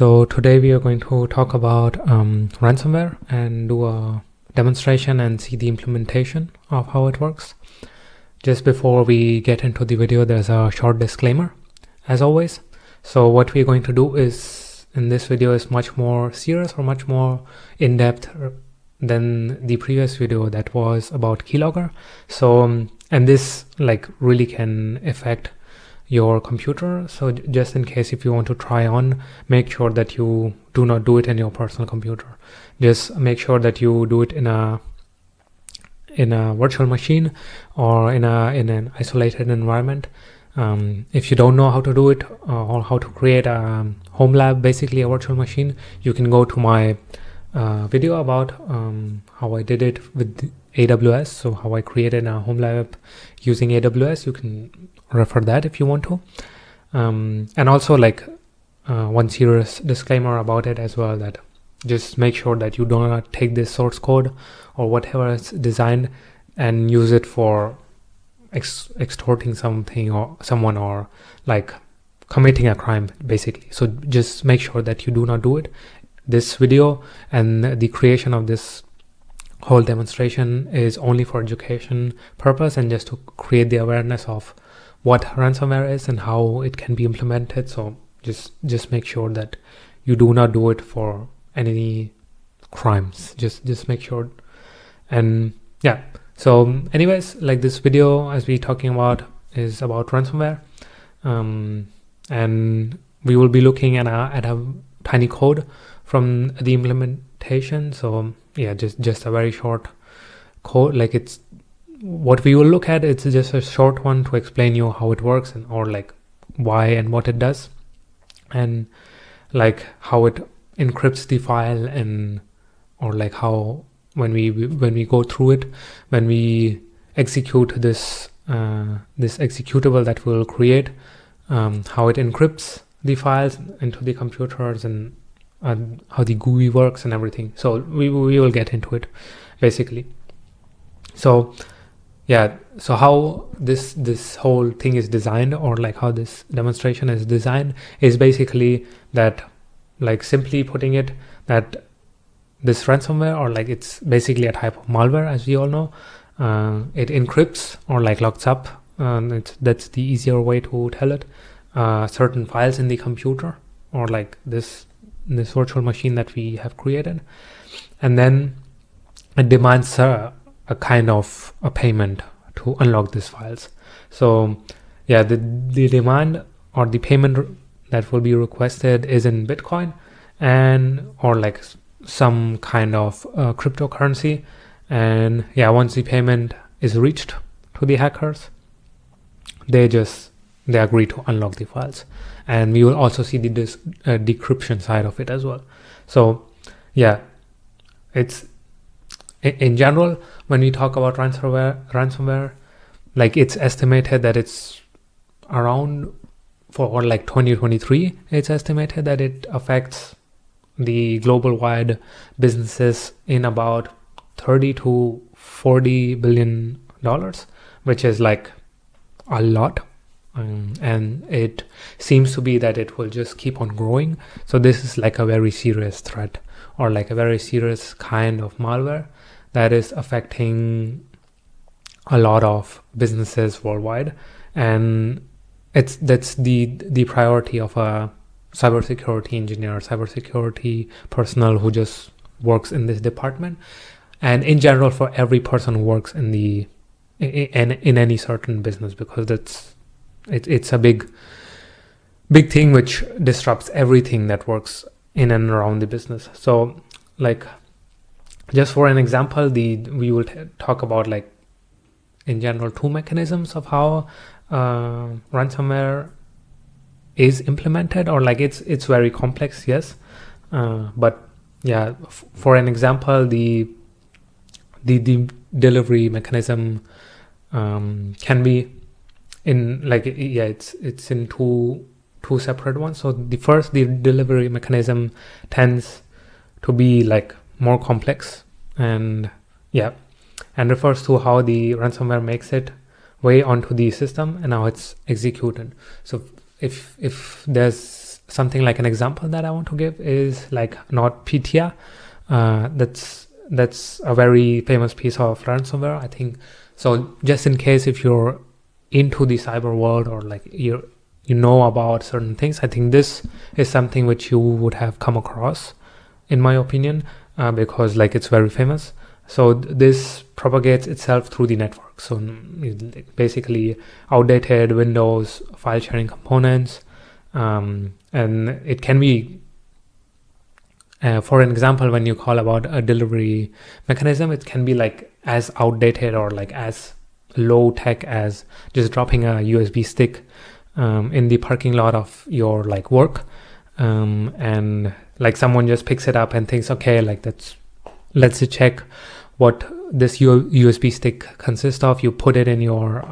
So today we are going to talk about ransomware and do a demonstration and see the implementation of how it works. Just before we get into the video, there's a short disclaimer, as always. So what we're going to do is, in this video, is much more serious or much more in-depth than the previous video that was about keylogger. So, and this really can affect your computer. So just in case if you want to try on, make sure that you do not do it in your personal computer. Just make sure that you do it in a virtual machine or in an isolated environment. If you don't know how to do it or how to create a home lab, basically a virtual machine, you can go to my video about how I did it with AWS. So how I created a home lab using AWS. You can refer that if you want to. And also one serious disclaimer about it as well, that just make sure that you do not take this source code or whatever is designed and use it for extorting something or someone, or committing a crime, basically. So just make sure that you do not do it. This video and the creation of this whole demonstration is only for education purpose and just to create the awareness of what ransomware is and how it can be implemented. So just make sure that you do not do it for any crimes. Just make sure. And yeah, so anyways, this video, as we're talking about, is about ransomware, and we will be looking at a tiny code from the implementation. So yeah, just a very short code. It's what we will look at. It's just a short one to explain you how it works and or why and what it does, and how it encrypts the file, and or how when we go through it, when we execute this executable that we'll create, how it encrypts the files into the computers, and how the GUI works and everything. So we will get into it, basically. So yeah, so how this whole thing is designed, or how this demonstration is designed, is basically that, simply putting it, that this ransomware, or it's basically a type of malware, as we all know. It encrypts or locks up, that's the easier way to tell it, certain files in the computer, or this virtual machine that we have created, and then it demands a kind of a payment to unlock these files. So yeah, the demand or the payment that will be requested is in Bitcoin, and or some kind of cryptocurrency. And yeah, once the payment is reached to the hackers, they agree to unlock the files. And we will also see the decryption side of it as well. So yeah, it's in general, when we talk about ransomware, it's estimated that it's around, for 2023, it's estimated that it affects the global wide businesses in about $30 to $40 billion, which is a lot. And it seems to be that it will just keep on growing. So this is a very serious threat, or a very serious kind of malware that is affecting a lot of businesses worldwide. And that's the priority of a cybersecurity engineer, cybersecurity personnel who just works in this department, and in general for every person who works in any certain business, because it's a big thing which disrupts everything that works in and around the business. So just for an example, we will talk about in general two mechanisms of how ransomware is implemented, or it's very complex, yes, but yeah, for an example, the delivery mechanism can be in it's in two separate ones. So the delivery mechanism tends to be more complex, and yeah, and refers to how the ransomware makes it way onto the system and how it's executed. So if there's something like an example that I want to give is like NotPetya. That's a very famous piece of ransomware, I think. So just in case if you're into the cyber world, or like you know about certain things, I think this is something which you would have come across, in my opinion, because like it's very famous. So this propagates itself through the network. So basically outdated Windows file sharing components, and it can be, for an example, when you call about a delivery mechanism, it can be like as outdated or like as low tech as just dropping a USB stick in the parking lot of your like work, and like someone just picks it up and thinks, okay, like let's check what this USB stick consists of. You put it in your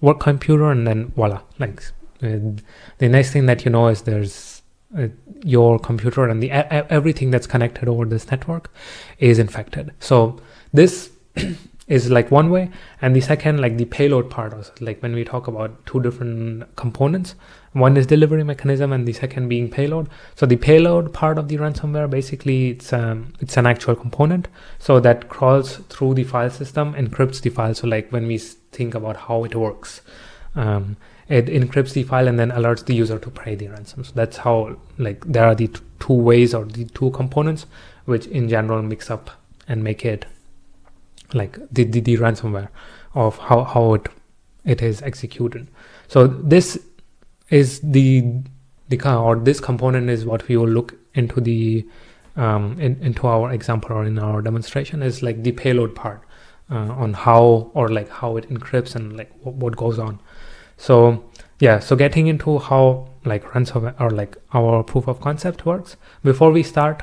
work computer, and then voila, like the next thing that you know is there's your computer and the everything that's connected over this network is infected. So this is like one way. And the second, like the payload part, also, like when we talk about two different components, one is delivery mechanism and the second being payload. So the payload part of the ransomware, basically it's an actual component, so that crawls through the file system, encrypts the file. So like when we think about how it works, it encrypts the file and then alerts the user to pay the ransom. So that's how, like, there are the two ways, or the two components, which in general mix up and make it like the ransomware of how it is executed. So this is this component is what we will look into into our example or in our demonstration, is like the payload part, on how it encrypts and like what goes on. So yeah, so getting into how like ransomware or like our proof of concept works, before we start,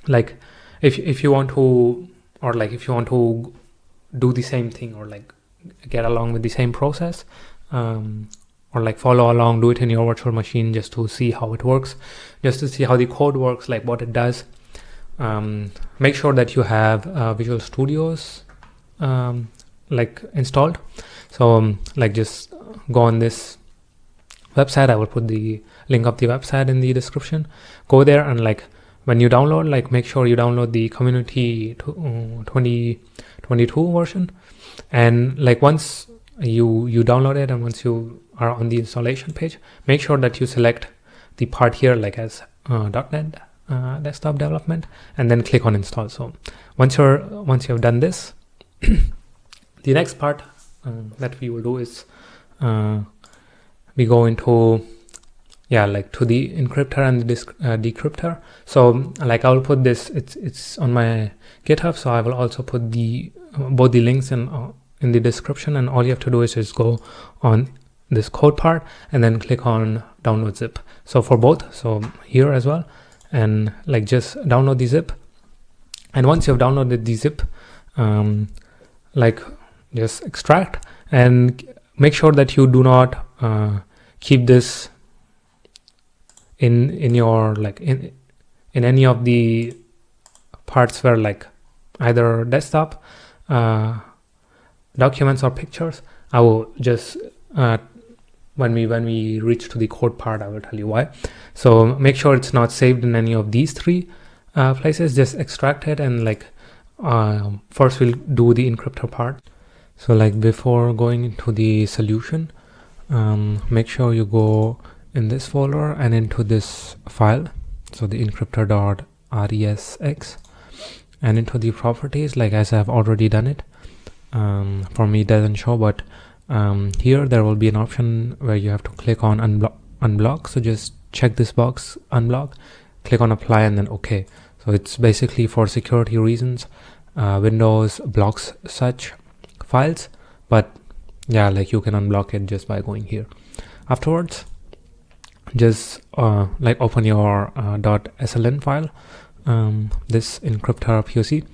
like if you want to, or like if you want to do the same thing, or like get along with the same process, or like follow along, do it in your virtual machine just to see how it works, just to see how the code works, like what it does. Make sure that you have Visual Studios like installed. So like just go on this website. I will put the link of the website in the description. Go there, and like when you download, like make sure you download the community 2022 version. And like once you download it, and once you are on the installation page, make sure that you select the part here like as .NET desktop development, and then click on install. So once you've done this, the next part that we will do is we go into to the encryptor and the decryptor. So like I will put this, it's on my GitHub, so I will also put both the links in the description, and all you have to do is just go on this code part and then click on download zip. So for both, so here as well, and like just download the zip. And once you've downloaded the zip, like just extract, and make sure that you do not keep this in your like in any of the parts where like either desktop, documents, or pictures. I will just when we reach to the code part, I will tell you why. So make sure it's not saved in any of these three places. Just extract it, and like first we'll do the encryptor part. So like before going into the solution, make sure you go in this folder and into this file, so the encryptor.resx, and into the properties, like as I've already done it. For me it doesn't show, but here there will be an option where you have to click on unblock. So just check this box, unblock, click on apply, and then okay. So it's basically for security reasons. Windows blocks such files, but yeah, like you can unblock it just by going here. Afterwards, just like open your .sln file, this encryptor POC,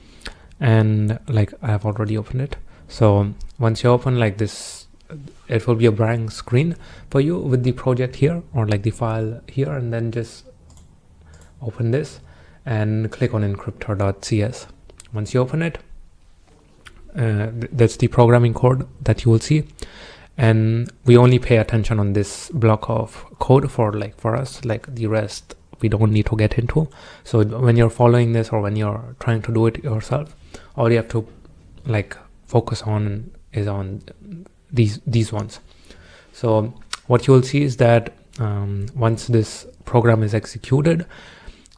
and like I have already opened it. So once you open like this, it will be a blank screen for you with the project here, or like the file here, and then just open this and click on encryptor.cs. Once you open it, that's the programming code that you will see. and we only pay attention on this block of code for us, like the rest we don't need to get into. So when you're following this, or when you're trying to do it yourself, all you have to like focus on is on these ones. So what you'll see is that once this program is executed,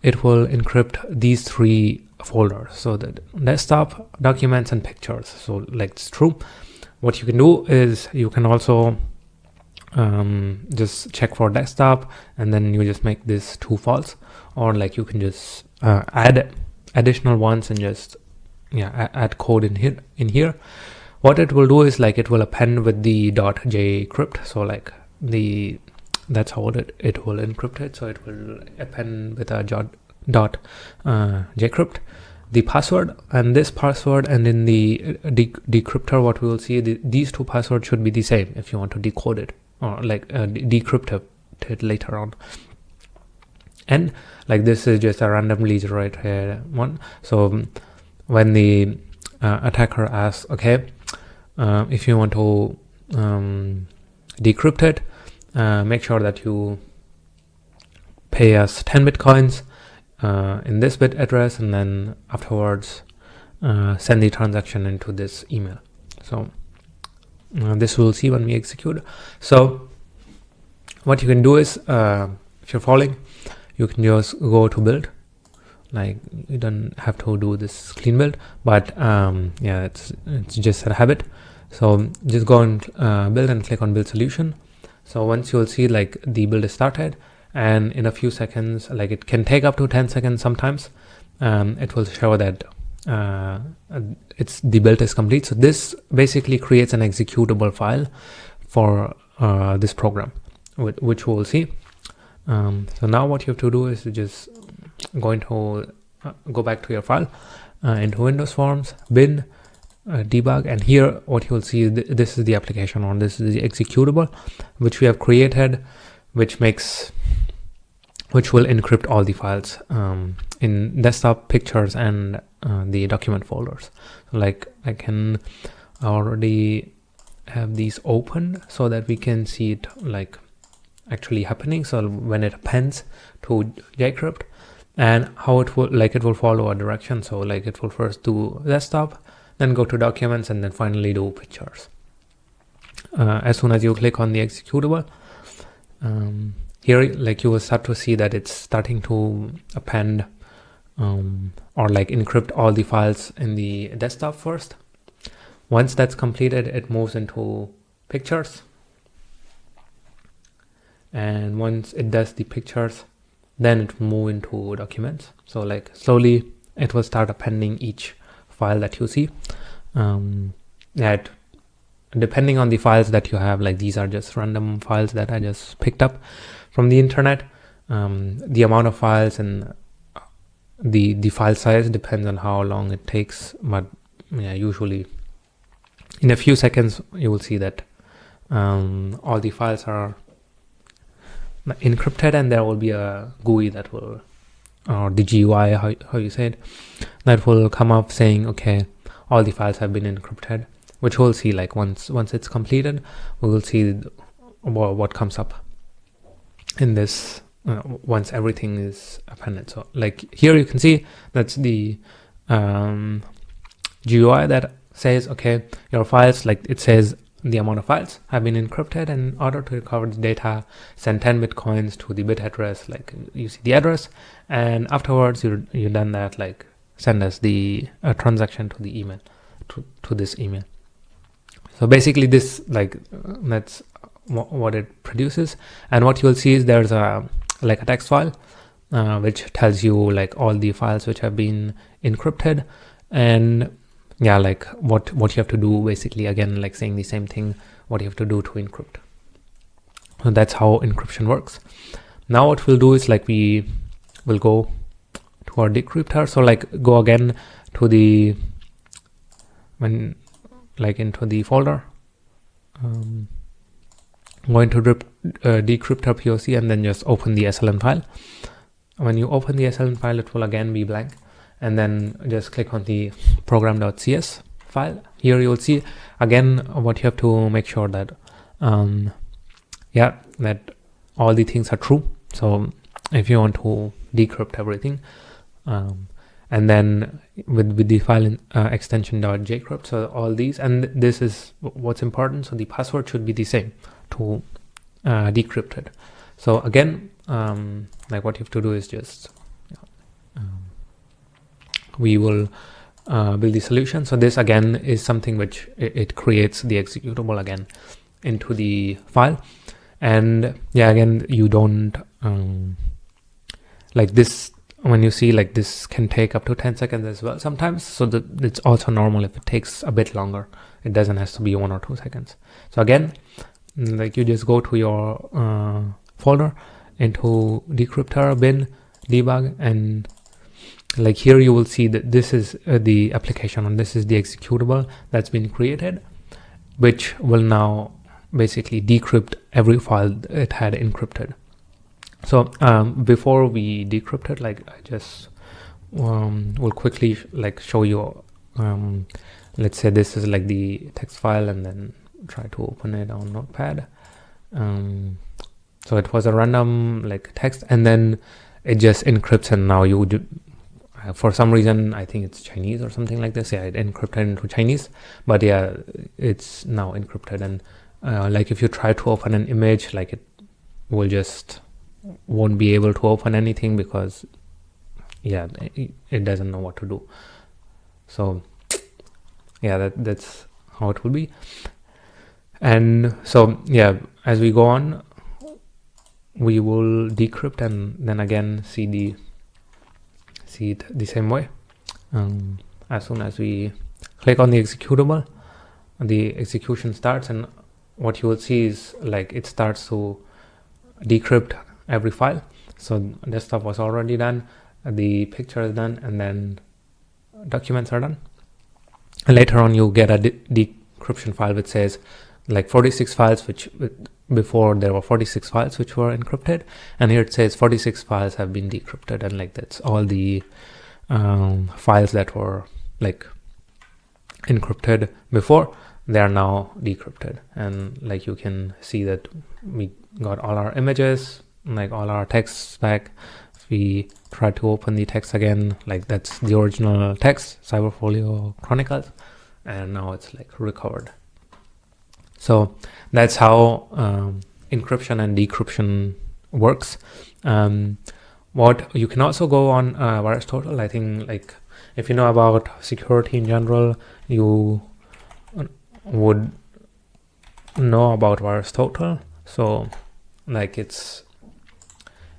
it will encrypt these 3 folders. So the desktop, documents, and pictures. So like it's true. What you can do is you can also just check for desktop, and then you just make this 2 false, or like you can just add additional ones and just add code in here. What it will do is like it will append with the .jcrypt. So like that's how it will encrypt it. So it will append with a .jcrypt the password and this password, and in the decryptor what we will see, these 2 passwords should be the same if you want to decode it or like decrypt it later on. And like this is just a randomly generated one. So when the attacker asks, okay, if you want to decrypt it, make sure that you pay us 10 bitcoins in this bit address, and then afterwards send the transaction into this email. So this we'll see when we execute. So what you can do is, if you're following, you can just go to build. Like you don't have to do this clean build, but it's just a habit. So just go and build and click on build solution. So once you'll see like the build is started, and in a few seconds, like it can take up to 10 seconds sometimes, it will show that the build is complete. So this basically creates an executable file for this program, which we'll see. So now what you have to do is just go back to your file, into Windows Forms, bin, debug, and here what you'll see, this is the application, or this is the executable which we have created, which will encrypt all the files in desktop, pictures, and the document folders. Like I can already have these open so that we can see it like actually happening. So when it appends to JCrypt, and how it will follow a direction. So like it will first do desktop, then go to documents, and then finally do pictures. As soon as you click on the executable, here like you will start to see that it's starting to append or like encrypt all the files in the desktop first. Once that's completed, it moves into pictures, and once it does the pictures, then it will move into documents. So like slowly it will start appending each file that you see. Depending on the files that you have, like these are just random files that I just picked up from the internet. The amount of files and the file size depends on how long it takes, but usually in a few seconds you will see that all the files are encrypted, and there will be a GUI that will, or the GUI, how you say it, that will come up saying, okay, all the files have been encrypted, which we'll see like once it's completed, we will see what comes up in this once everything is appended. So like here you can see that's the GUI that says, okay, your files, like it says the amount of files have been encrypted, and in order to recover the data, send 10 bitcoins to the bit address, like you see the address, and afterwards you done that, like send us the transaction to the email, to this email. So basically this, like that's what it produces. And what you'll see is there's a text file which tells you like all the files which have been encrypted, and like what you have to do, basically again like saying the same thing, what you have to do to encrypt. So that's how encryption works. Now what we'll do is like we will go to our decryptor. So like go again to the into the folder, go into decryptor POC, and then just open the SLN file. When you open the SLN file, it will again be blank, and then just click on the program.cs file. Here you will see again what you have to make sure that that all the things are true. So if you want to decrypt everything, and then with the file extension .jcrypt, so all these, and this is what's important. So the password should be the same to decrypt it. So again, like what you have to do is just we will build the solution. So this again is something which it creates the executable again into the file. And yeah, again, you don't like this. When you see like this can take up to 10 seconds as well sometimes. So it's also normal if it takes a bit longer. It doesn't have to be 1 or 2 seconds. So again, like you just go to your folder into decryptor bin debug, and like here you will see that this is the application and this is the executable that's been created, which will now basically decrypt every file it had encrypted. So before we decrypt it, like I just will quickly like show you, let's say this is like the text file, and then try to open it on Notepad. So it was a random like text, and then it just encrypts, and now you do, for some reason, I think it's Chinese or something like this. Yeah, it encrypted into Chinese, but yeah, it's now encrypted. And like if you try to open an image, like it will just won't be able to open anything because yeah, it doesn't know what to do. So yeah, that's how it will be. And so yeah, as we go on, we will decrypt and then again see it the same way. As soon as we click on the executable, the execution starts, and what you will see is like it starts to decrypt every file. So this stuff was already done, the picture is done, and then documents are done. And later on you get a decryption file which says like 46 files, which before there were 46 files which were encrypted, and here it says 46 files have been decrypted, and like that's all the files that were like encrypted before, they are now decrypted. And like you can see that we got all our images, like all our texts back. If we try to open the text again, like that's the original text, Cyberfolio Chronicles, and now it's like recovered. So that's how encryption and decryption works. What you can also go on VirusTotal. I think like if you know about security in general, you would know about VirusTotal. So like it's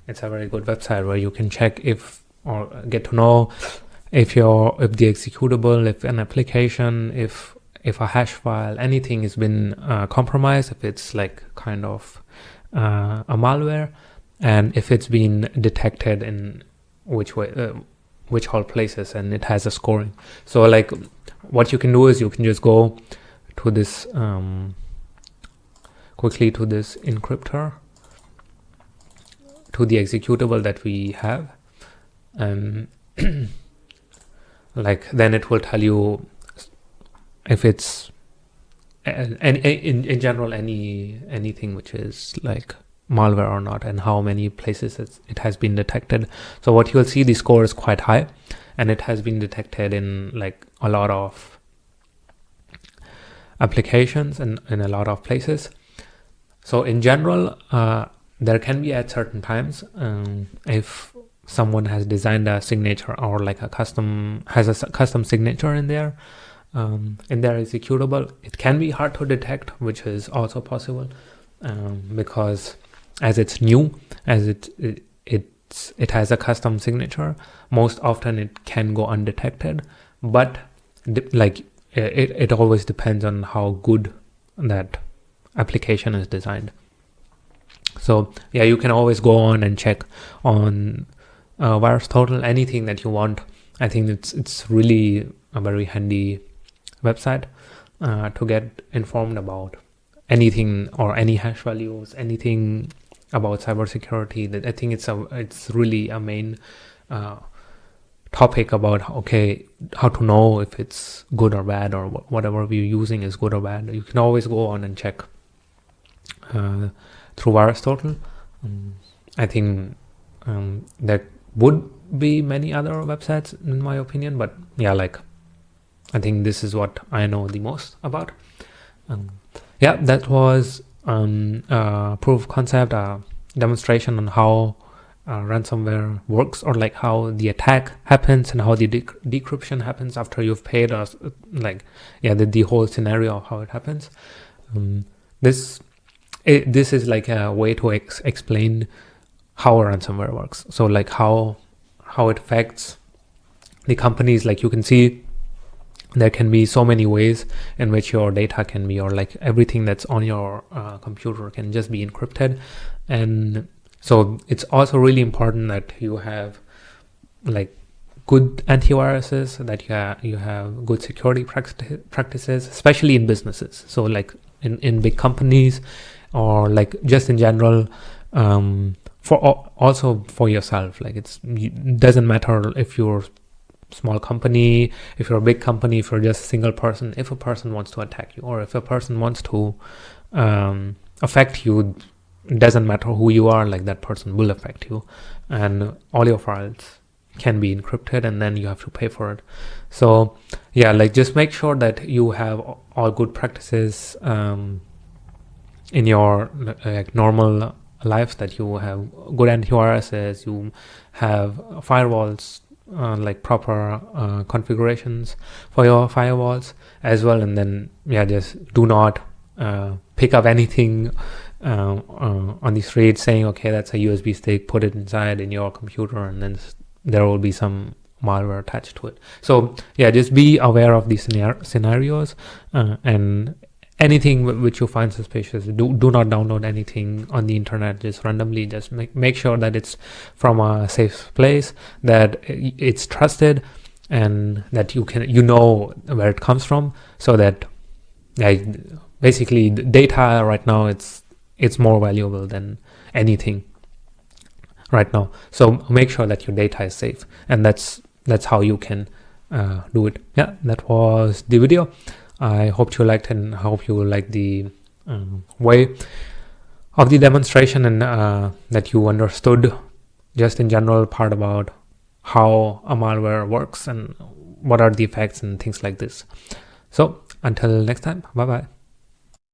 a very good website where you can check if, or get to know if the executable, if an application, if a hash file, anything has been compromised, if it's like kind of a malware, and if it's been detected in which way, which all places, and it has a scoring. So like what you can do is you can just go to this quickly to this encryptor, to the executable that we have, and like then it will tell you if it's in general anything which is like malware or not, and how many places it has been detected. So what you'll see, the score is quite high, and it has been detected in like a lot of applications and in a lot of places. So in general, there can be at certain times, if someone has designed a signature or like a custom signature in their executable, it can be hard to detect, which is also possible, because as it's new, as it has a custom signature, most often it can go undetected. But it always depends on how good that application is designed. So yeah, you can always go on and check on VirusTotal anything that you want. I think it's really a very handy website to get informed about anything or any hash values, anything about cybersecurity. That I think it's really a main topic about how to know if it's good or bad, or whatever we're using is good or bad. You can always go on and check through Aristotle. I think there would be many other websites in my opinion, but yeah, like I think this is what I know the most about. Yeah, that was proof of concept, demonstration on how ransomware works, or like how the attack happens and how the decryption happens after you've paid, or like the whole scenario of how it happens. This is like a way to explain how ransomware works. So like how it affects the companies. Like you can see there can be so many ways in which your data can be, or like everything that's on your computer can just be encrypted. And so it's also really important that you have like good antiviruses, that you have good security practices, especially in businesses. So like in big companies, or like just in general, also for yourself. Like it doesn't matter if you're small company, if you're a big company, if you're just a single person. If a person wants to attack you, or if a person wants to affect you, it doesn't matter who you are, like that person will affect you, and all your files can be encrypted, and then you have to pay for it. So yeah, like just make sure that you have all good practices in your like normal lives, that you have good antiviruses, you have firewalls, like proper configurations for your firewalls as well. And then just do not pick up anything on the street saying, okay, that's a USB stick, put it inside in your computer, and then there will be some malware attached to it. So just be aware of these scenarios, and anything which you find suspicious, do not download anything on the internet just randomly. Just make sure that it's from a safe place, that it's trusted, and that you know where it comes from, so that basically the data right now, it's more valuable than anything right now. So make sure that your data is safe, and that's how you can do it. That was the video. I hope you liked, and I hope you like the way of the demonstration, and that you understood just in general part about how a malware works and what are the effects and things like this. So until next time, bye bye.